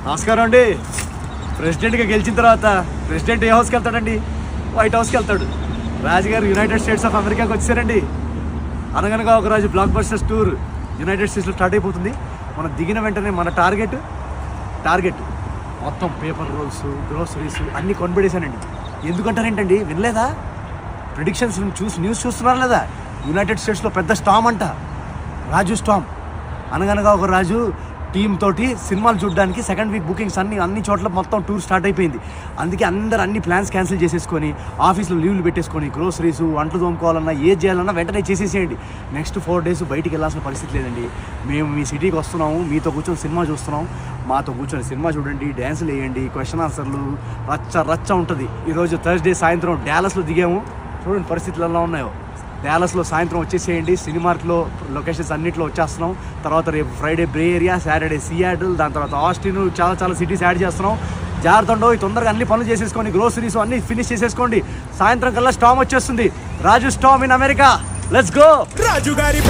నమస్కారం అండి. ప్రెసిడెంట్గా గెలిచిన తర్వాత ప్రెసిడెంట్ ఏ హౌస్కి వెళ్తాడండి? వైట్ హౌస్కి వెళ్తాడు. రాజుగారు యునైటెడ్ స్టేట్స్ ఆఫ్ అమెరికాకి వచ్చారండి. అనగనగా ఒక రాజు బ్లాక్ బస్టర్స్ టూర్ యునైటెడ్ స్టేట్స్లో స్టార్ట్ అయిపోతుంది. మనం దిగిన వెంటనే మన టార్గెట్ మొత్తం పేపర్ రోల్స్, గ్రోసరీస్ అన్నీ కొనబడేశానండి. ఎందుకంటారేంటండి, వినలేదా? ప్రిడిక్షన్స్ న్యూస్ చూస్తున్నారు లేదా? యునైటెడ్ స్టేట్స్లో పెద్ద స్టామ్ అంట, రాజు స్టామ్. అనగనగా ఒక రాజు టీమ్ తోటి సినిమాలు చూడడానికి సెకండ్ వీక్ బుకింగ్స్ అన్ని చోట్ల మొత్తం టూర్ స్టార్ట్ అయిపోయింది. అందుకే అందరు అన్ని ప్లాన్స్ క్యాన్సిల్ చేసేసుకొని ఆఫీస్లో లీవ్లు పెట్టేసుకొని గ్రోసరీస్, వంటలు తోముకోవాలన్నా ఏది చేయాలన్నా వెంటనే చేసేసేయండి. నెక్స్ట్ 4 days బయటికి వెళ్ళాల్సిన పరిస్థితి లేదండి. మేము మీ సిటీకి వస్తున్నాము, మీతో కూర్చొని సినిమా చూస్తున్నాం. మాతో కూర్చొని సినిమా చూడండి, డ్యాన్సులు వేయండి, క్వశ్చన్ ఆన్సర్లు రచ్చ ఉంటుంది. ఈరోజు థర్స్డే సాయంత్రం డ్యాలస్లో దిగాము. చూడండి పరిస్థితులు ఎలా ఉన్నాయో. డ్యాలస్లో సాయంత్రం వచ్చేసేయండి. సినిమార్క్లో లొకేషన్స్ అన్నింటిలో వచ్చేస్తున్నాం. తర్వాత రేపు ఫ్రైడే బే ఏరియా, సాటర్డే సియాటిల్, దాని తర్వాత ఆస్టిన్, చాలా సిటీస్ యాడ్ చేస్తున్నాం. జాగ్రత్త, తొందరగా అన్ని పనులు చేసేసుకోండి, గ్రోసరీస్ అన్ని ఫినిష్ చేసేసుకోండి. సాయంత్రం కల్లా స్టామ్ వచ్చేస్తుంది. రాజు స్టామ్ in America. Let's go. Raju గారి